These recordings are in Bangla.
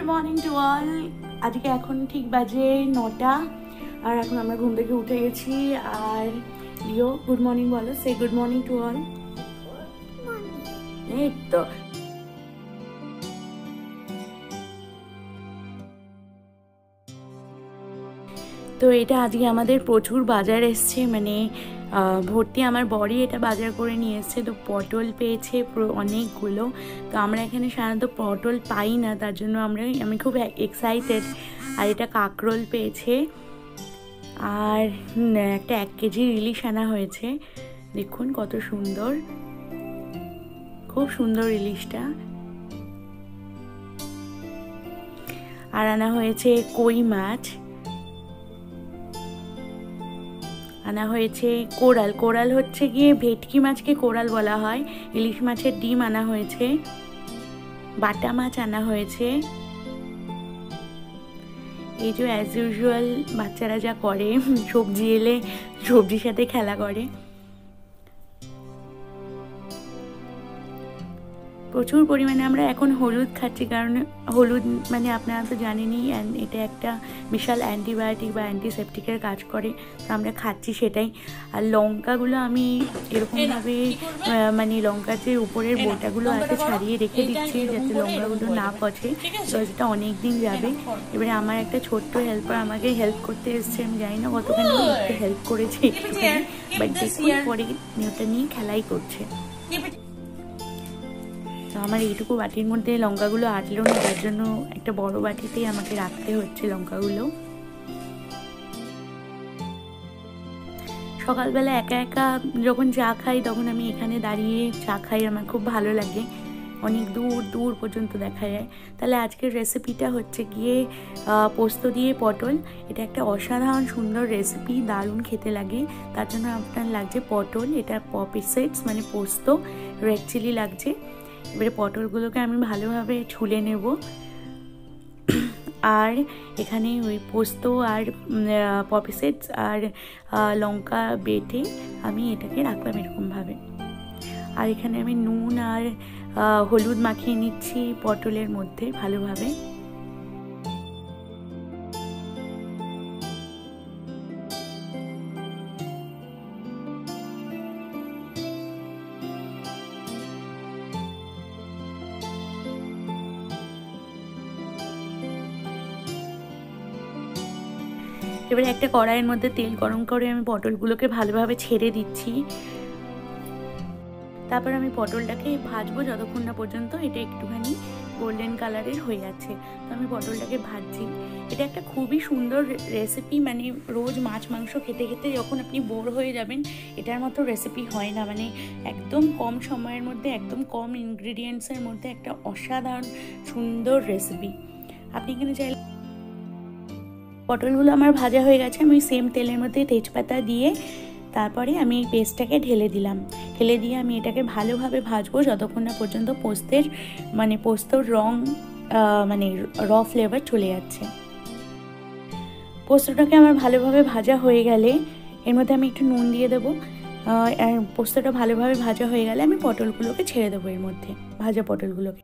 Morning to all. আজকে এখন ঠিক বাজে 9টা আর এখন আমরা ঘুম থেকে উঠে গেছি। আর লিও গুড মর্নিং বলো, সে গুড মর্নিং টু অল। এই তো তো এটা আজকে আমাদের প্রচুর বাজার এসছে, মানে ভর্তি আমার বড়ি এটা বাজার করে নিয়ে এসছে। তো পটল পেয়েছে অনেকগুলো। তো আমরা এখানে সাধারণত পটল পাই না, তার জন্য আমি খুব এক্সাইটেড। আর এটা কাঁকরোল পেয়েছে আর একটা 1 কেজি ইলিশ আনা হয়েছে। দেখুন কত সুন্দর, খুব সুন্দর ইলিশটা। আর আনা হয়েছে কই মাছ, আনা হয়েছে কোরাল। কোরাল হচ্ছে গিয়ে ভেটকি মাছকে কোরাল বলা হয়। ইলিশ মাছের ডিম আনা হয়েছে, বাটা মাছ আনা হয়েছে। এই যে অ্যাজ ইউজুয়াল বাচ্চারা যা করে, সবজি এলে সবজির সাথে খেলা করে। প্রচুর পরিমাণে আমরা এখন হলুদ খাচ্ছি, কারণ হলুদ মানে আপনারা তো জানেনই এটা একটা বিশাল অ্যান্টিবায়োটিক বা অ্যান্টিসেপটিকের কাজ করে। তো আমরা খাচ্ছি সেটাই। আর লঙ্কাগুলো আমি এরকমভাবে মানে লঙ্কার যে উপরের বোটাগুলো আছে ছাড়িয়ে রেখে দিচ্ছি, যাতে লঙ্কাগুলো না পচে, তো সেটা অনেক দিন যাবে। এবারে আমার একটা ছোট্ট হেল্পার আমাকে হেল্প করতে এসছে, আমি জানি না কতখানি হেল্প করেছে একটুখানি, বাট দেখুন পরে ওটা নিয়ে খেলাই করছে। তো আমার এইটুকু বাটির মধ্যে লঙ্কাগুলো আটলো না, তার জন্য একটা বড় বাটিতেই আমাকে রাখতে হচ্ছে লঙ্কাগুলো। সকালবেলা একা একা যখন চা খাই তখন আমি এখানে দাঁড়িয়ে চা খাই, আমার খুব ভালো লাগে। অনেক দূর দূর পর্যন্ত দেখা যায়। তাহলে আজকের রেসিপিটা হচ্ছে গিয়ে পোস্ত দিয়ে পটল। এটা একটা অসাধারণ সুন্দর রেসিপি, দারুণ খেতে লাগে। তার জন্য আপনার লাগছে পটল, এটা পপি সিডস মানে পোস্ত, রেড চিলি লাগছে। এবারে পটলগুলোকে আমি ভালোভাবে ছুলে নেব। আর এখানে ওই পোস্ত আর পপি সিডস আর লঙ্কা বেটে আমি এটাকে রাখলাম এরকমভাবে। আর এখানে আমি নুন আর হলুদ মাখিয়ে নিচ্ছি পটলের মধ্যে ভালোভাবে। এবারে একটা কড়াইয়ের মধ্যে তেল গরম করে আমি পটলগুলোকে ভালোভাবে ছেড়ে দিচ্ছি। তারপর আমি পটলটাকে ভাজবো যতক্ষণ না পর্যন্ত এটা একটুখানি গোল্ডেন কালারের হয়ে যাচ্ছে। তো আমি পটলটাকে ভাজছি। এটা একটা খুবই সুন্দর রেসিপি, মানে রোজ মাছ মাংস খেতে খেতে যখন আপনি বোর হয়ে যাবেন, এটার মতো রেসিপি হয় না। মানে একদম কম সময়ের মধ্যে, একদম কম ইনগ্রিডিয়েন্টসের মধ্যে একটা অসাধারণ সুন্দর রেসিপি। আপনি এখানে চাইলে পটলগুলো আমার ভাজা হয়ে গেছে, আমি সেম তেলের মধ্যে তেজপাতা দিয়ে তারপরে আমি এই পেস্টটাকে ঢেলে দিলাম। ঢেলে দিয়ে আমি এটাকে ভালোভাবে ভাজবো যতক্ষণ না পর্যন্ত পোস্তর রং মানে র ফ্লেভার চলে যাচ্ছে। পোস্তটাকে আমার ভালোভাবে ভাজা হয়ে গেলে এর মধ্যে আমি একটু নুন দিয়ে দেবো। পোস্তটা ভালোভাবে ভাজা হয়ে গেলে আমি পটলগুলোকে ছেড়ে দেবো এর মধ্যে, ভাজা পটলগুলোকে।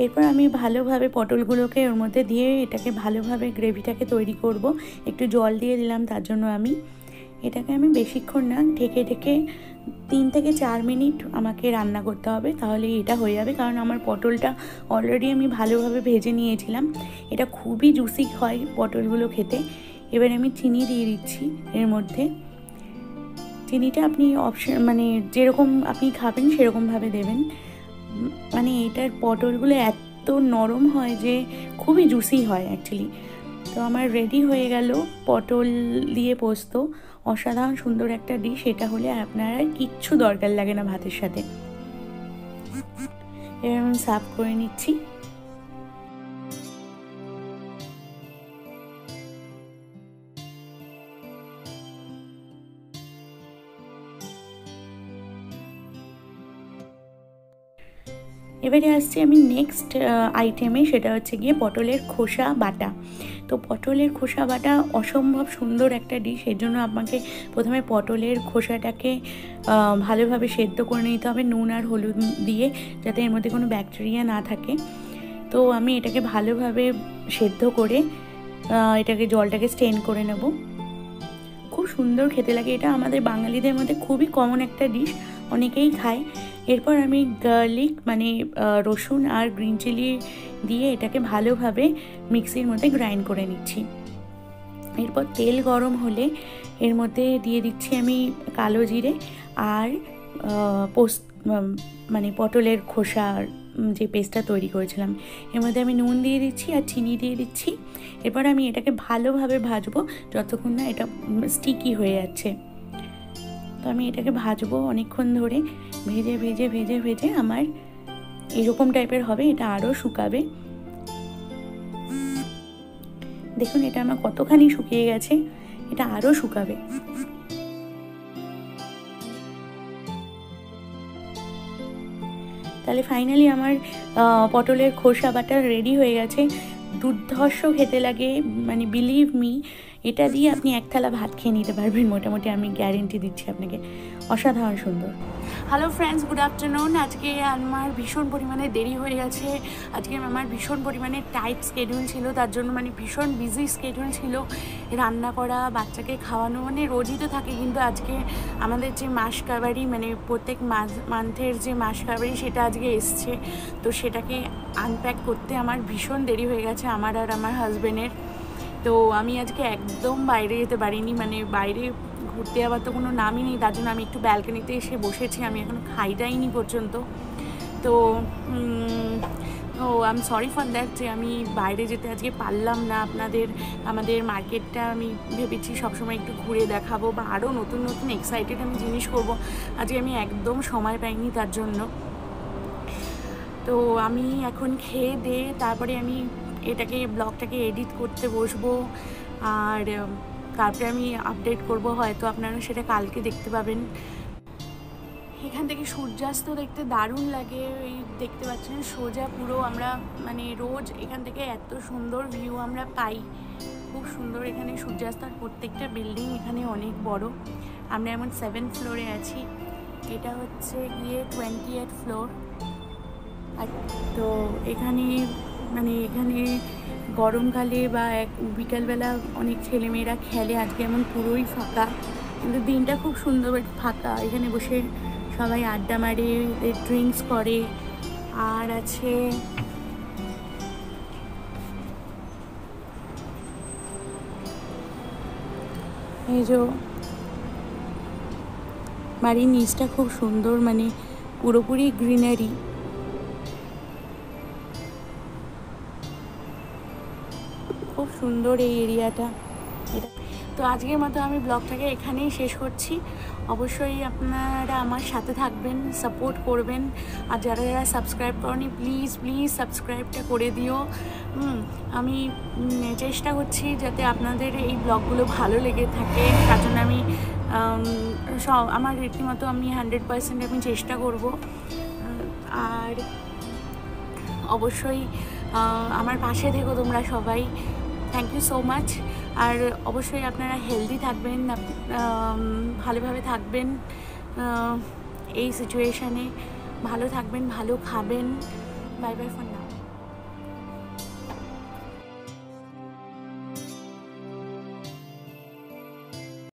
এরপর আমি ভালোভাবে পটলগুলোকে ওর মধ্যে দিয়ে এটাকে ভালোভাবে গ্রেভিটাকে তৈরি করব। একটু জল দিয়ে দিলাম, তার জন্য এটাকে আমি বেশিক্ষণ না ঢেকে 3 থেকে 4 মিনিট আমাকে রান্না করতে হবে, তাহলে এটা হয়ে যাবে। কারণ আমার পটলটা অলরেডি আমি ভালোভাবে ভেজে নিয়েছিলাম। এটা খুবই জুসি হয় পটলগুলো খেতে। এবার আমি চিনি দিয়ে দিচ্ছি এর মধ্যে। চিনিটা আপনি মানে যেরকম আপনি খাবেন সেরকমভাবে দেবেন। মানে এটার পটলগুলো এত নরম হয় যে খুবই জুসি হয় অ্যাকচুয়ালি। তো আমার রেডি হয়ে গেল পটল দিয়ে পোস্ত, অসাধারণ সুন্দর একটা ডিশ। এটা হলে আপনারা কিচ্ছু দরকার লাগে না ভাতের সাথে। এবার আমি সার্ভ করে নিচ্ছি। এবারে আসছি আমি নেক্সট আইটেমে, সেটা হচ্ছে গিয়ে পটলের খোসা বাটা। তো তো পটলের খোসা বাটা অসম্ভব সুন্দর একটা ডিশ। এর জন্য আমাকে প্রথমে পটলের খোসাটাকে ভালোভাবে সেদ্ধ করে নিতে হবে নুন আর হলুদ দিয়ে, যাতে এর মধ্যে কোনো ব্যাকটেরিয়া না থাকে। তো আমি এটাকে ভালোভাবে সেদ্ধ করে এটাকে জলটাকে স্ট্রেন করে নেব। খুব সুন্দর খেতে লাগে, এটা আমাদের বাঙালিদের মধ্যে খুবই কমন একটা ডিশ, অনেকেই খায়। এরপর আমি গার্লিক মানে রসুন আর গ্রিন চিলি দিয়ে এটাকে ভালোভাবে মিক্সির মধ্যে গ্রাইন্ড করে নিচ্ছি। এরপর তেল গরম হলে এর মধ্যে দিয়ে দিচ্ছি আমি কালো জিরে আর মানে পটলের খোসার যে পেস্টটা তৈরি করেছিলাম, এর মধ্যে আমি নুন দিয়ে দিচ্ছি আর চিনি দিয়ে দিচ্ছি। এরপর আমি এটাকে ভালোভাবে ভাজবো যতক্ষণ না এটা স্টিকি হয়ে যাচ্ছে। তো আমি এটাকে ভাজবো অনেকক্ষণ ধরে, ভেজে ভেজে ভেজে ভেজে আমার এরকম টাইপের হবে, এটা আরও শুকাবে। দেখুন এটা আমার কতখানি শুকিয়ে গেছে, এটা আরও শুকাবে। তাহলে ফাইনালি আমার পটলের খোসা বাটা রেডি হয়ে গেছে। দুর্ধর্ষ খেতে লাগে, মানে বিলিভ মি, এটা দিয়ে আপনি এক থালা ভাত খেয়ে নিতে পারবেন মোটামুটি, আমি গ্যারেন্টি দিচ্ছি আপনাকে। অসাধারণ সুন্দর। Hello friends, good afternoon. আজকে আমার ভীষণ পরিমাণে দেরি হয়ে গেছে। আজকে আমার ভীষণ পরিমাণে টাইট স্কেডিউল ছিল, তার জন্য মানে ভীষণ বিজি স্কেডিউল ছিল। রান্না করা, বাচ্চাকে খাওয়ানো, মানে রোজই তো থাকে, কিন্তু আজকে আমাদের যে মাস কাবারি মানে প্রত্যেক মান্থের যে মাস কাবারি সেটা আজকে এসছে, তো সেটাকে আনপ্যাক করতে আমার ভীষণ দেরি হয়ে গেছে, আমার আর আমার হাজব্যান্ডের। তো আমি আজকে একদম বাইরে যেতে পারিনি, মানে বাইরে ঘুরতে যাওয়ার তো কোনো নামই নেই, তার জন্য আমি একটু ব্যালকনিতে এসে বসেছি, আমি এখনও খাইটাইনি পর্যন্ত। তো I am sorry for that যে আমি বাইরে যেতে আজকে পারলাম না। আমাদের মার্কেটটা আমি ভেবেছি সবসময় একটু ঘুরে দেখাবো বা আরও নতুন নতুন এক্সাইটেড আমি জিনিস করব, আজকে আমি একদম সময় পাইনি তার জন্য। তো আমি এখন খেয়ে দিয়ে তারপরে আমি ব্লগটাকে এডিট করতে বসবো, আর তারপরে আমি আপডেট করব, হয়তো আপনারা সেটা কালকে দেখতে পাবেন। এখান থেকে সূর্যাস্ত দেখতে দারুণ লাগে, এই দেখতে পাচ্ছেন সোজা পুরো আমরা মানে রোজ এখান থেকে এত সুন্দর ভিউ আমরা পাই, খুব সুন্দর এখানে সূর্যাস্ত। আর প্রত্যেকটা বিল্ডিং এখানে অনেক বড়। আমরা এমন 7th ফ্লোরে আছি, এটা হচ্ছে গিয়ে 28th ফ্লোর। আর তো এখানে গরমকালে বা বিকালবেলা অনেক ছেলেমেয়েরা খেলে, আজকে এমন পুরোই ফাঁকা, কিন্তু দিনটা খুব সুন্দর ফাঁকা। এখানে বসে সবাই আড্ডা মারে, ড্রিঙ্কস করে। আর আছে এই যে বাড়ির নিচটা খুব সুন্দর, মানে পুরোপুরি গ্রিনারি। খুব সুন্দর এই এরিয়াটা। তো আজকের মতো আমি ব্লগটাকে এখানেই শেষ করছি। অবশ্যই আপনারা আমার সাথে থাকবেন, সাপোর্ট করবেন, আর যারা যারা সাবস্ক্রাইব করনি প্লিজ প্লিজ সাবস্ক্রাইবটা করে দিও। আমি চেষ্টা করছি যাতে আপনাদের এই ব্লগগুলো ভালো লেগে থাকে, তার জন্য আমি আমার রীতিমতো আমি 100% আমি চেষ্টা করব। আর অবশ্যই আমার পাশে থেকো তোমরা সবাই। Thank you so much. আর অবশ্যই আপনারা হেলদি থাকবেন, ভালোভাবে থাকবেন, এই সিচুয়েশানে ভালো থাকবেন, ভালো খাবেন। Bye bye for now.